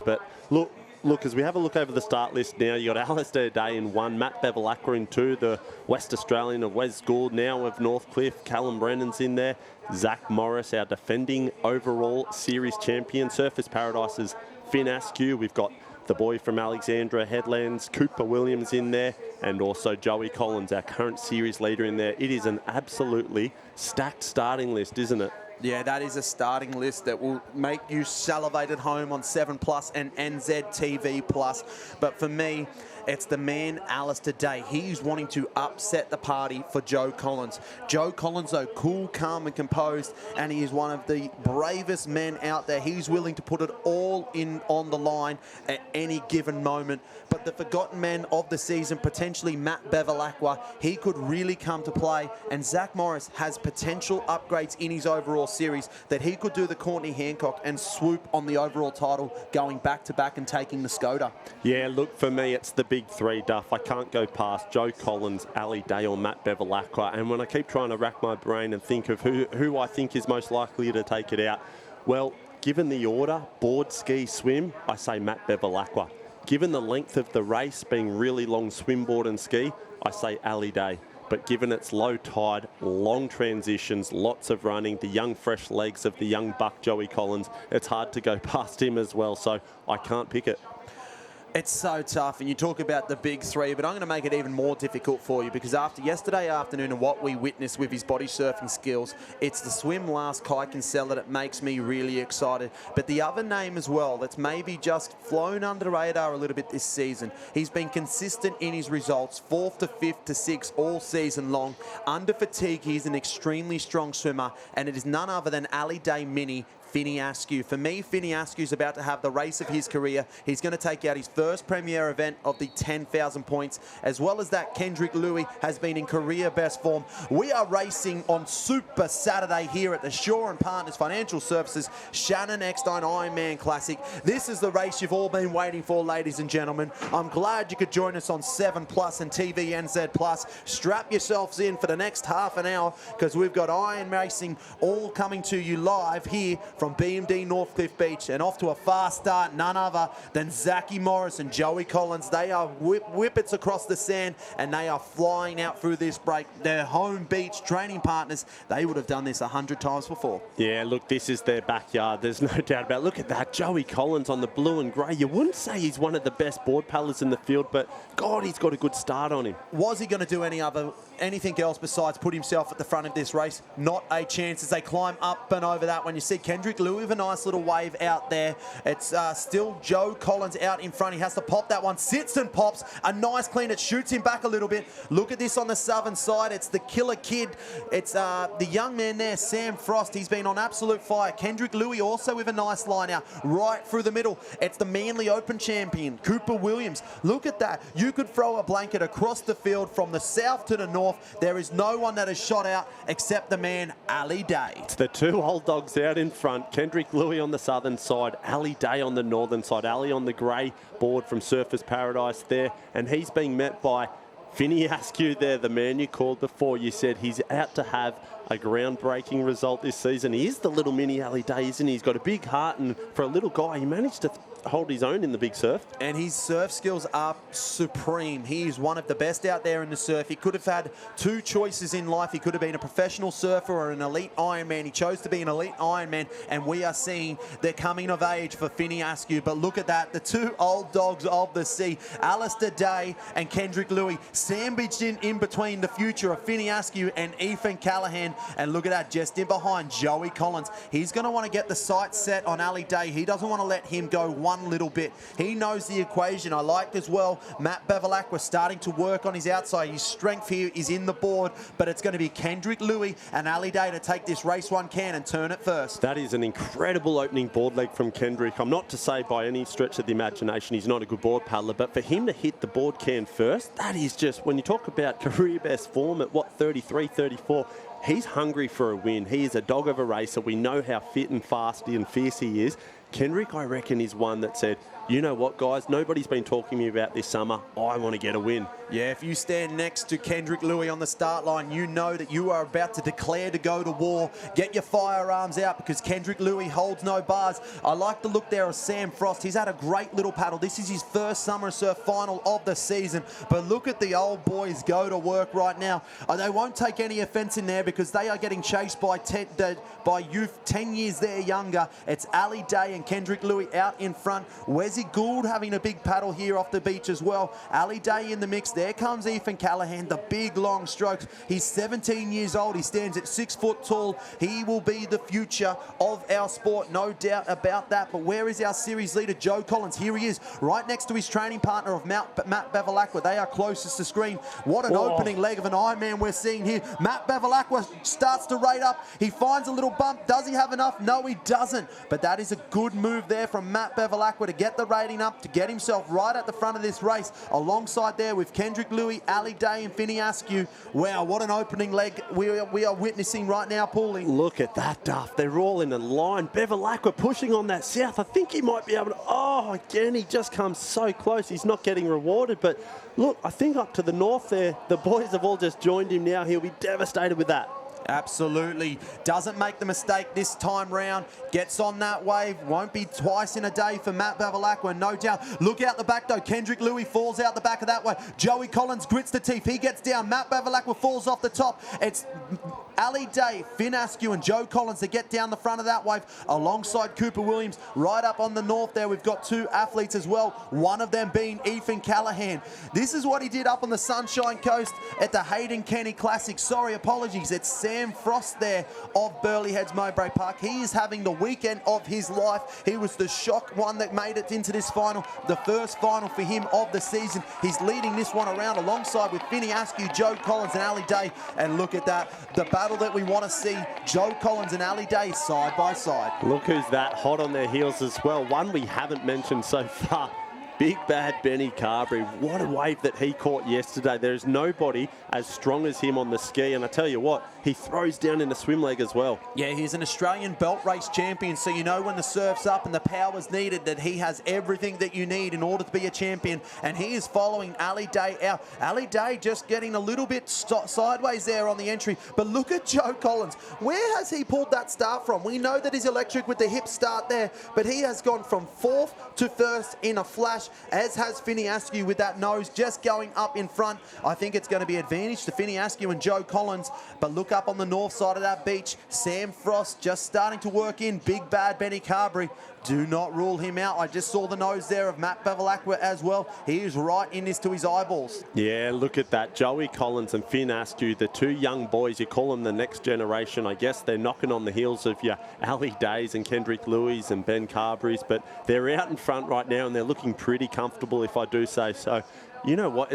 But look, as we have a look over the start list now, you got Alistair Day in 1, Matt Bevilacqua in 2, the West Australian of Wes Gould now of Northcliffe, Callum Brennan's in there, Zach Morris, our defending overall series champion, Surfers Paradise's Finn Askew. We've got the boy from Alexandra Headlands, Cooper Williams in there, and also Joey Collins, our current series leader in there. It is an absolutely stacked starting list, isn't it? Yeah, that is a starting list that will make you salivate at home on 7 Plus and NZTV Plus. But for me, it's the man, Alistair Day. He's wanting to upset the party for Joe Collins. Joe Collins, though, cool, calm and composed, and he is one of the bravest men out there. He's willing to put it all in on the line at any given moment. But the forgotten man of the season, potentially Matt Bevilacqua, he could really come to play. And Zach Morris has potential upgrades in his overall series that he could do the Courtney Hancock and swoop on the overall title, going back-to-back and taking the Skoda. Yeah, look, for me, it's the big three, Duff. I can't go past Joe Collins, Ali Day or Matt Bevilacqua. And when I keep trying to rack my brain and think of who I think is most likely to take it out, well, given the order, board, ski, swim, I say Matt Bevilacqua. Given the length of the race being really long swim, board and ski, I say Ali Day. But given its low tide, long transitions, lots of running, the young fresh legs of the young buck Joey Collins, it's hard to go past him as well, so I can't pick it. It's so tough, and you talk about the big three, but I'm going to make it even more difficult for you, because after yesterday afternoon and what we witnessed with his body surfing skills, it's the swim last Kai Kinsella that makes me really excited. But the other name as well that's maybe just flown under the radar a little bit this season, he's been consistent in his results, 4th to 5th to 6th all season long. Under fatigue, he's an extremely strong swimmer, and it is none other than Ali Day Mini, Finny Askew. For me, Finny Askew's about to have the race of his career. He's going to take out his first premier event of the 10,000 points. As well as that, Kendrick Louis has been in career best form. We are racing on Super Saturday here at the Shaw and Partners Financial Services Shannon Eckstein Ironman Classic. This is the race you've all been waiting for, ladies and gentlemen. I'm glad you could join us on 7 Plus and TVNZ Plus. Strap yourselves in for the next half an hour, because we've got Iron Racing all coming to you live here from BMD Northcliffe Beach, and off to a fast start, none other than Zachy Morris and Joey Collins. They are whippets across the sand, and they are flying out through this break. Their home beach training partners, they would have done this 100 times before. Yeah, look, this is their backyard. There's no doubt about it. Look at that, Joey Collins on the blue and grey. You wouldn't say he's one of the best board paddlers in the field, but God, he's got a good start on him. Was he going to do anything else besides put himself at the front of this race? Not a chance as they climb up and over that one. You see Kendrick Louis with a nice little wave out there. It's still Joe Collins out in front. He has to pop that one. Sits and pops. A nice clean. It shoots him back a little bit. Look at this on the southern side. It's the killer kid. It's the young man there, Sam Frost. He's been on absolute fire. Kendrick Louis also with a nice line out right through the middle. It's the Manly Open champion, Cooper Williams. Look at that. You could throw a blanket across the field from the south to the north. There is no one that has shot out except the man, Ali Day. It's the two old dogs out in front. Kendrick Louis on the southern side, Ali Day on the northern side. Ali on the grey board from Surfers Paradise there, and he's being met by Finny Askew there, the man you called before. You said he's out to have a groundbreaking result this season. He is the little mini Ali Day, isn't he? He's got a big heart, and for a little guy, he managed to hold his own in the big surf. And his surf skills are supreme. He is one of the best out there in the surf. He could have had two choices in life. He could have been a professional surfer or an elite Ironman. He chose to be an elite Ironman, and we are seeing the coming of age for Finny Askew. But look at that, the two old dogs of the sea, Alistair Day and Kendrick Louis, sandwiched in between the future of Finny Askew and Ethan Callahan. And look at that, just in behind, Joey Collins. He's going to want to get the sights set on Ali Day. He doesn't want to let him go one little bit. He knows the equation. I liked as well, Matt Bevilacqua starting to work on his outside. His strength here is in the board, but it's going to be Kendrick Louis and Ali Day to take this race one can and turn it first. That is an incredible opening board leg from Kendrick. I'm not to say by any stretch of the imagination he's not a good board paddler, but for him to hit the board can first, that is just, when you talk about career best form at what, 33, 34, he's hungry for a win. He is a dog of a racer. We know how fit and fast and fierce he is. Kendrick, I reckon, is one that said, you know what, guys, nobody's been talking to me about this summer. I want to get a win. Yeah, if you stand next to Kendrick Louis on the start line, you know that you are about to declare to go to war. Get your firearms out because Kendrick Louis holds no bars. I like the look there of Sam Frost. He's had a great little paddle. This is his first Summer Surf final of the season. But look at the old boys go to work right now. They won't take any offense in there because they are getting chased by youth 10 years there younger. It's Ali Day and Kendrick Louis out in front. Wesley Gould having a big paddle here off the beach as well. Ali Day in the mix. There comes Ethan Callahan, the big long strokes. He's 17 years old. He stands at 6 foot tall. He will be the future of our sport, no doubt about that. But where is our series leader, Joe Collins? Here he is, right next to his training partner of Matt Bevilacqua. They are closest to screen. What an opening leg of an Ironman we're seeing here. Matt Bevilacqua starts to rate up. He finds a little bump. Does he have enough? No, he doesn't. But that is a good move there from Matt Bevilacqua to get the rating up, to get himself right at the front of this race, alongside there with Kendrick Louis, Ali Day and Finney Askew. Wow, what an opening leg we are witnessing right now, Paulie. Look at that, Duff. They're all in a line. Bevilacqua pushing on that south. I think he might be able to... Oh, again, he just comes so close. He's not getting rewarded. But look, I think up to the north there, the boys have all just joined him now. He'll be devastated with that. Absolutely. Doesn't make the mistake this time round. Gets on that wave. Won't be twice in a day for Matt Bevilacqua, no doubt. Look out the back, though. Kendrick Louis falls out the back of that way. Joey Collins grits the teeth. He gets down. Matt Bevilacqua falls off the top. It's Ali Day, Finn Askew and Joe Collins to get down the front of that wave alongside Cooper Williams. Right up on the north there, we've got two athletes as well, one of them being Ethan Callahan. This is what he did up on the Sunshine Coast at the Hayden Kenny Classic. Sorry, apologies. It's Sam Frost there of Burleigh Heads Mowbray Park. He is having the weekend of his life. He was the shock one that made it into this final, the first final for him of the season. He's leading this one around alongside with Finney Askew, Joe Collins and Ali Day. And look at that, the battle that we want to see, Joe Collins and Ali Day side by side. Look who's that hot on their heels as well. One we haven't mentioned so far. Big bad Benny Carberry. What a wave that he caught yesterday. There's nobody as strong as him on the ski. And I tell you what, he throws down in the swim leg as well. Yeah, he's an Australian belt race champion. So you know when the surf's up and the power's needed that he has everything that you need in order to be a champion. And he is following Ali Day out. Ali Day just getting a little bit sideways there on the entry. But look at Joe Collins. Where has he pulled that start from? We know that he's electric with the hip start there. But he has gone from fourth to first in a flash, as has Finney Askew with that nose just going up in front. I think it's going to be advantage to Finney Askew and Joe Collins. But look up on the north side of that beach. Sam Frost just starting to work in. Big bad Benny Carberry. Do not rule him out. I just saw the nose there of Matt Bevilacqua as well. He is right in this to his eyeballs. Yeah, look at that. Joey Collins and Finn Askew, the two young boys, you call them the next generation. I guess they're knocking on the heels of your Ali Days and Kendrick Louis and Ben Carberry's, but they're out in front right now and they're looking pretty comfortable, if I do say so. You know what?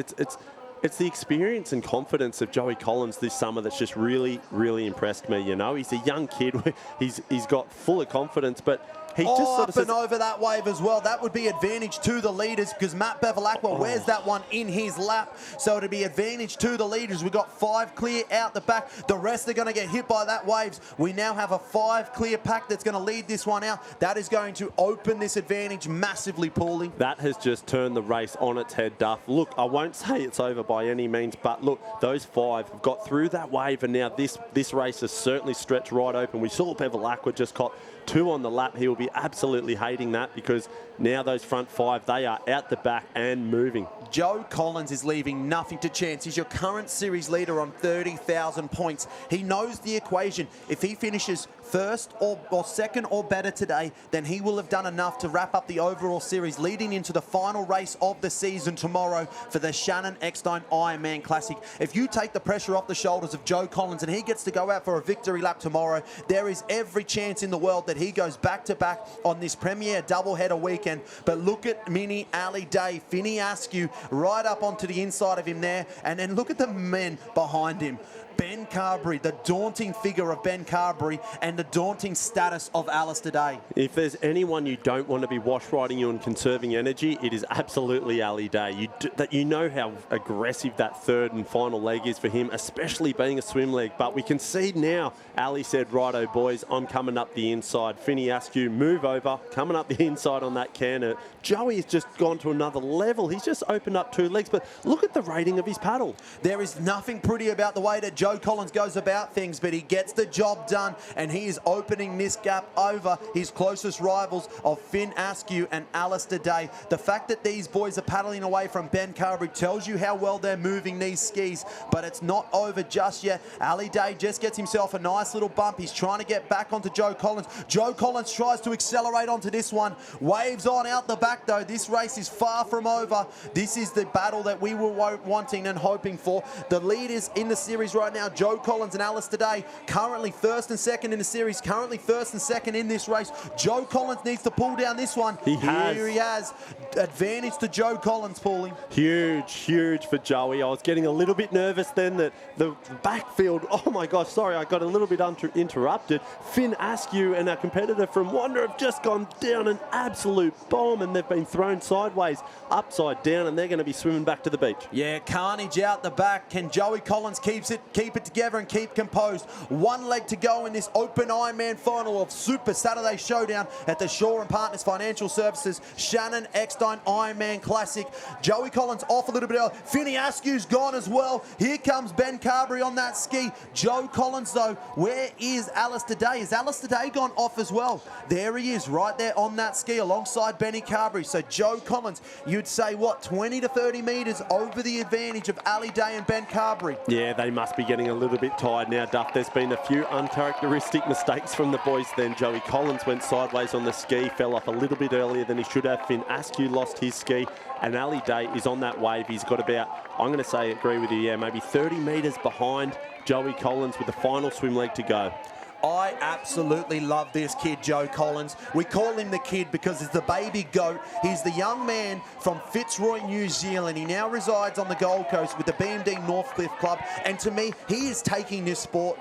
It's the experience and confidence of Joey Collins this summer that's just really, really impressed me. You know, he's a young kid. He's got full of confidence, but he just sort of up and over that wave as well. That would be advantage to the leaders because Matt Bevilacqua wears that one in his lap. So it'd be advantage to the leaders. We've got 5 clear out the back. The rest are going to get hit by that waves. We now have a 5 clear pack that's going to lead this one out. That is going to open this advantage massively, Paulie. That has just turned the race on its head, Duff. Look, I won't say it's over by any means, but look, those 5 have got through that wave, and now this race has certainly stretched right open. We saw Bevilacqua just caught 2 on the lap. He will be absolutely hating that because now those front 5, they are out the back and moving. Joe Collins is leaving nothing to chance. He's your current series leader on 30,000 points. He knows the equation. If he finishes first or second or better today, then he will have done enough to wrap up the overall series leading into the final race of the season tomorrow for the Shannon Eckstein Ironman Classic. If you take the pressure off the shoulders of Joe Collins and he gets to go out for a victory lap tomorrow, there is every chance in the world that he goes back-to-back on this premier doubleheader weekend. But look at Mini Ali Day, Finney Askew, right up onto the inside of him there. And then look at the men behind him. Ben Carberry, the daunting figure of Ben Carberry and the daunting status of Alistair Day. If there's anyone you don't want to be wash riding you and conserving energy, it is absolutely Ali Day. You know how aggressive that third and final leg is for him, especially being a swim leg. But we can see now, Ali said, righto boys, I'm coming up the inside. Finney Askew, move over, coming up the inside on that canter. Joey has just gone to another level. He's just opened up 2 legs, but look at the rating of his paddle. There is nothing pretty about the way that Joe Collins goes about things, but he gets the job done, and he is opening this gap over his closest rivals of Finn Askew and Alistair Day. The fact that these boys are paddling away from Ben Carberry tells you how well they're moving these skis, but it's not over just yet. Ali Day just gets himself a nice little bump. He's trying to get back onto Joe Collins. Joe Collins tries to accelerate onto this one. Waves on out the back though. This race is far from over. This is the battle that we were wanting and hoping for. The leaders in the series right now, Joe Collins and Alistair Day, currently first and second in the series, currently first and second in this race. Joe Collins needs to pull down this one. Here he has. Advantage to Joe Collins, Paulie. Huge for Joey. I was getting a little bit nervous then that the backfield, oh my gosh, sorry, I got a little bit interrupted. Finn Askew and our competitor from Wonder have just gone down an absolute bomb, and they've been thrown sideways, upside down, and they're going to be swimming back to the beach. Yeah, carnage out the back. Can Joey Collins keep it together and keep composed? 1 leg to go in this open Ironman final of Super Saturday Showdown at the Shaw and Partners Financial Services Shannon Eckstein Ironman Classic. Joey Collins off a little bit early. Finney Askew's gone as well. Here comes Ben Carberry on that ski. Joe Collins though, where is Alistair Day? Is Alistair Day gone off as well? There he is, right there on that ski alongside Benny Carberry. So Joe Collins, you'd say what, 20 to 30 metres over the advantage of Ali Day and Ben Carberry. Yeah, they must be getting a little bit tired now, Duff. There's been a few uncharacteristic mistakes from the boys then. Joey Collins went sideways on the ski, fell off a little bit earlier than he should have. Finn Askew lost his ski, and Ali Day is on that wave. He's got about, I'm going to say, agree with you, yeah, maybe 30 metres behind Joey Collins with the final swim leg to go. I absolutely love this kid, Joe Collins. We call him the kid because he's the baby goat. He's the young man from Fitzroy, New Zealand. He now resides on the Gold Coast with the BMD Northcliffe Club. And to me, he is taking this sport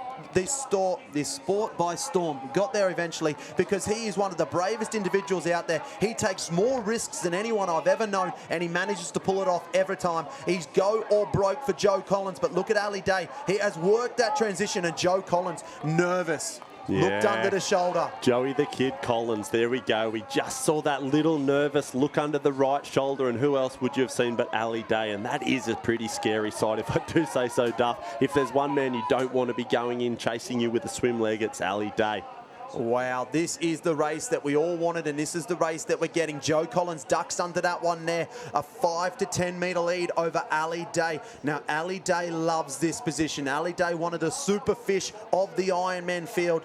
by storm. Got there eventually because he is one of the bravest individuals out there. He takes more risks than anyone I've ever known, and he manages to pull it off every time. He's go or broke for Joe Collins, but look at Ali Day. He has worked that transition, and Joe Collins nervous. Yeah. Looked under the shoulder. Joey the Kid Collins, there we go. We just saw that little nervous look under the right shoulder, and who else would you have seen but Ali Day? And that is a pretty scary sight, if I do say so, Duff. If there's one man you don't want to be going in chasing you with a swim leg, it's Ali Day. Wow, this is the race that we all wanted, and this is the race that we're getting. Joe Collins ducks under that one there. A 5 to 10 metre lead over Ali Day. Now, Ali Day loves this position. Ali Day wanted a super fish of the Ironman field.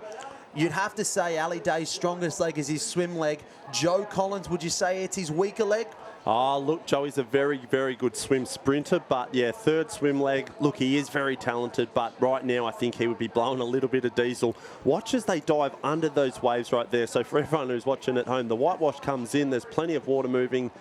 You'd have to say Ali Day's strongest leg is his swim leg. Joe Collins, would you say it's his weaker leg? Oh, look, Joey's a very, very good swim sprinter, but yeah, third swim leg. Look, he is very talented, but right now I think he would be blowing a little bit of diesel. Watch as they dive under those waves right there. So for everyone who's watching at home, the whitewash comes in, there's plenty of water moving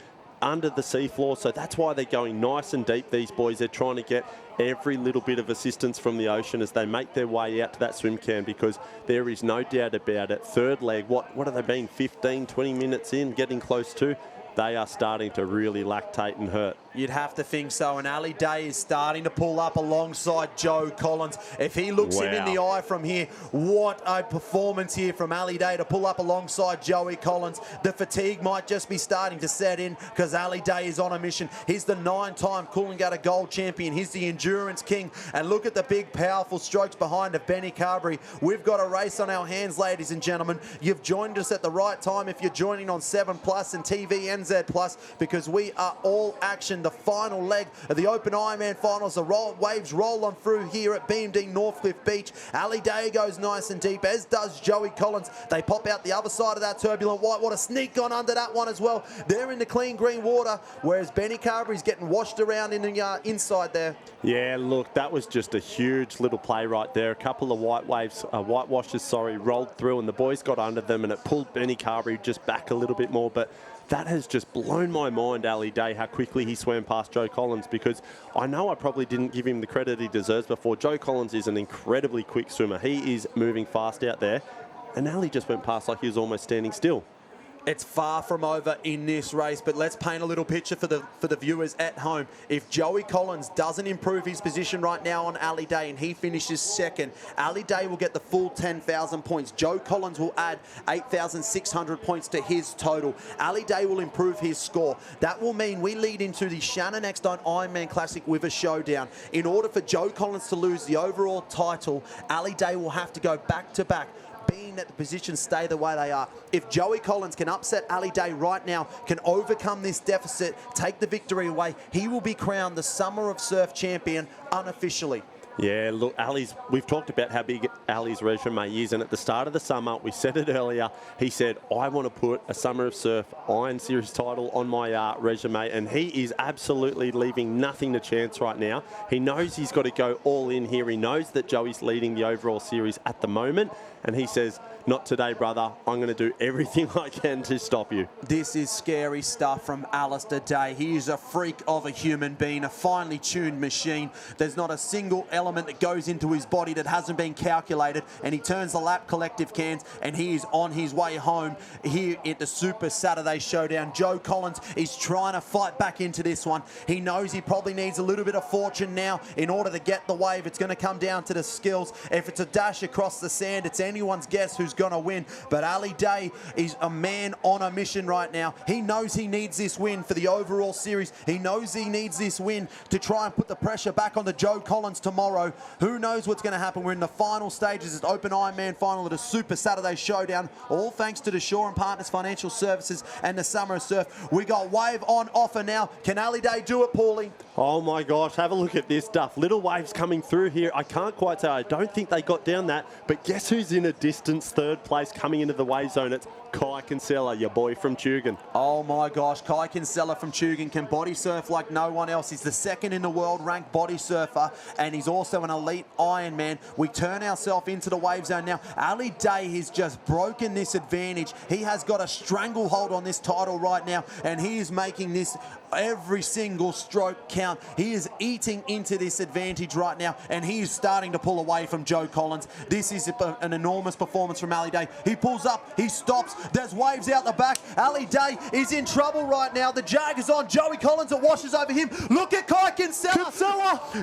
under the seafloor, so that's why they're going nice and deep, these boys. They're trying to get every little bit of assistance from the ocean as they make their way out to that swim can, because there is no doubt about it. Third leg, what have they been, 15, 20 minutes in, getting close to? They are starting to really lactate and hurt. You'd have to think so, and Ali Day is starting to pull up alongside Joe Collins. If he looks him in the eye from here, what a performance here from Ali Day to pull up alongside Joey Collins. The fatigue might just be starting to set in because Ali Day is on a mission. He's the 9-time Coolangatta Gold Champion. He's the Endurance King, and look at the big, powerful strokes behind of Benny Carberry. We've got a race on our hands, ladies and gentlemen. You've joined us at the right time if you're joining on 7 Plus and TVNZ Plus, because we are all action. The final leg of the Open Ironman finals. The waves roll on through here at BMD Northcliffe Beach. Ali Day goes nice and deep, as does Joey Collins. They pop out the other side of that turbulent white water. Sneak on under that one as well. They're in the clean green water, whereas Benny Carberry's getting washed around in the inside there. Yeah, look, that was just a huge little play right there. A couple of whitewashes, rolled through, and the boys got under them, and it pulled Benny Carberry just back a little bit more. But that has just blown my mind, Ali Day, how quickly he swam past Joe Collins, because I know I probably didn't give him the credit he deserves before. Joe Collins is an incredibly quick swimmer. He is moving fast out there, and Ali just went past like he was almost standing still. It's far from over in this race, but let's paint a little picture for the viewers at home. If Joey Collins doesn't improve his position right now on Ali Day and he finishes second, Ali Day will get the full 10,000 points. Joe Collins will add 8,600 points to his total. Ali Day will improve his score. That will mean we lead into the Shannon Eckstein Ironman Classic with a showdown. In order for Joe Collins to lose the overall title, Ali Day will have to go back-to-back, being that the positions stay the way they are. If Joey Collins can upset Ali Day right now, can overcome this deficit, take the victory away, he will be crowned the Summer of Surf champion unofficially. Yeah, look, we've talked about how big Ali's resume is, and at the start of the summer, we said it earlier, he said, I want to put a Summer of Surf Iron Series title on my resume, and he is absolutely leaving nothing to chance right now. He knows he's got to go all in here. He knows that Joey's leading the overall series at the moment, and he says, not today, brother. I'm going to do everything I can to stop you. This is scary stuff from Alistair Day. He is a freak of a human being, a finely tuned machine. There's not a single element that goes into his body that hasn't been calculated, and he turns the lap collective cans, and he is on his way home here at the Super Saturday Showdown. Joe Collins is trying to fight back into this one. He knows he probably needs a little bit of fortune now in order to get the wave. It's going to come down to the skills. If it's a dash across the sand, it's anyone's guess who's going to win. But Ali Day is a man on a mission right now. He knows he needs this win for the overall series. He knows he needs this win to try and put the pressure back on the Joe Collins tomorrow. Who knows what's going to happen? We're in the final stages of the Open Ironman final of the Super Saturday Showdown. All thanks to the Shaw and Partners Financial Services and the Summer of Surf. We got wave on offer now. Can Ali Day do it, Paulie? Oh my gosh, have a look at this stuff. Little waves coming through here. I can't quite say, I don't think they got down that, but guess who's in a distance third place coming into the wave zone? It's Kai Kinsella, your boy from Tugun. Oh my gosh, Kai Kinsella from Tugun can body surf like no one else. He's the second in the world ranked body surfer, and he's also an elite Ironman. We turn ourselves into the wave zone now. Ali Day has just broken this advantage. He has got a stranglehold on this title right now, and he is making this every single stroke count. He is eating into this advantage right now, and he is starting to pull away from Joe Collins. This is an enormous performance from Ali Day. He pulls up, he stops, there's waves out the back. Ali Day is in trouble right now. The jag is on Joey Collins, it washes over him. Look at Kai Kinsella,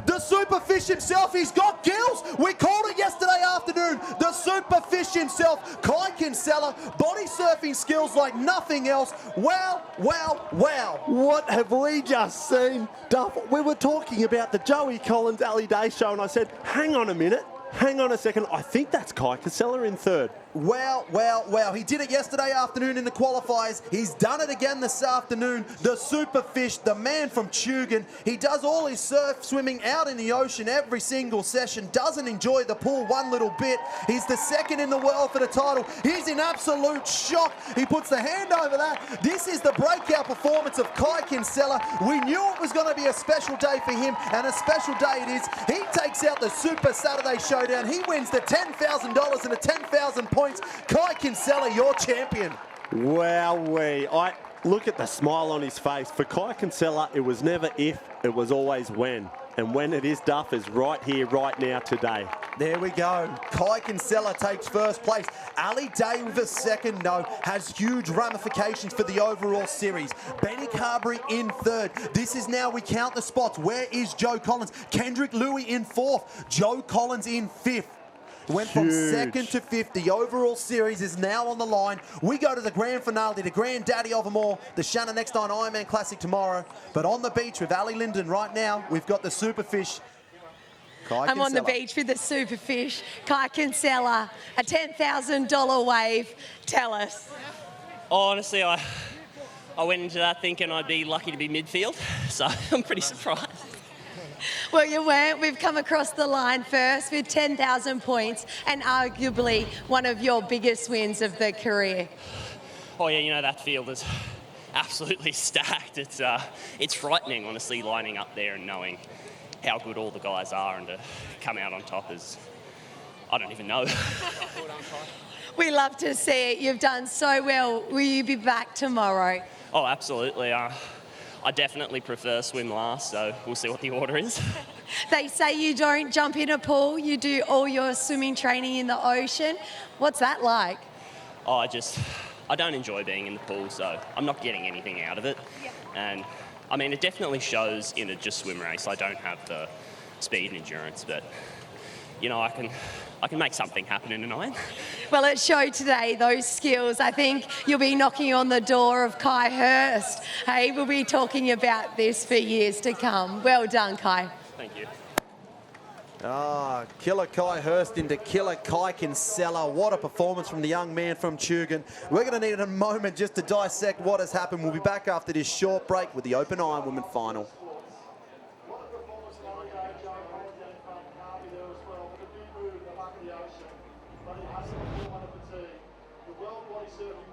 the super fish himself. He's got gills. We called it yesterday afternoon. The super fish himself, Kai Kinsella, body surfing skills like nothing else. Wow, wow, wow. What have we just seen? Duff, we were talking about the Joey Collins Ali Day show, and I said, hang on a minute, hang on a second. I think that's Kai Kinsella in third. Wow, wow, wow. He did it yesterday afternoon in the qualifiers. He's done it again this afternoon. The super fish, the man from Tugun. He does all his surf swimming out in the ocean every single session. Doesn't enjoy the pool one little bit. He's the second in the world for the title. He's in absolute shock. He puts the hand over that. This is the breakout performance of Kai Kinsella. We knew it was going to be a special day for him, and a special day it is. He takes out the Super Saturday Showdown. He wins the $10,000 and the 10,000 points. Kai Kinsella, your champion. Wowee. I look at the smile on his face. For Kai Kinsella, it was never if, it was always when. And when it is, Duff, is right here, right now, today. There we go. Kai Kinsella takes first place. Ali Day with a second no has huge ramifications for the overall series. Benny Carberry in third. This is now, we count the spots. Where is Joe Collins? Kendrick Louis in fourth. Joe Collins in fifth. Went from second to fifth. The overall series is now on the line. We go to the grand finale, the granddaddy of them all, the Shannon Eckstein Ironman Classic tomorrow. But on the beach with Ali Linden right now, we've got the Superfish. I'm on the beach with the Superfish, Kai Kinsella, a $10,000 wave. Tell us. Honestly, I went into that thinking I'd be lucky to be midfield, so I'm pretty surprised. Well, you weren't. We've come across the line first with 10,000 points and arguably one of your biggest wins of the career. Oh yeah, you know, that field is absolutely stacked. It's frightening, honestly, lining up there and knowing how good all the guys are, and to come out on top is, I don't even know. We love to see it. You've done so well. Will you be back tomorrow? Oh, absolutely. I definitely prefer swim last, so we'll see what the order is. They say you don't jump in a pool, you do all your swimming training in the ocean. What's that like? Oh, I don't enjoy being in the pool, so I'm not getting anything out of it. Yep. And I mean, it definitely shows in a just swim race. I don't have the speed and endurance, but you know, I can make something happen in an iron. Well, it showed today, those skills. I think you'll be knocking on the door of Kai Hurst. Hey, we'll be talking about this for years to come. Well done, Kai. Thank you. Killer Kai Hurst into Killer Kai Kinsella. What a performance from the young man from Tugun. We're going to need a moment just to dissect what has happened. We'll be back after this short break with the Open Iron Women final. The world body surfing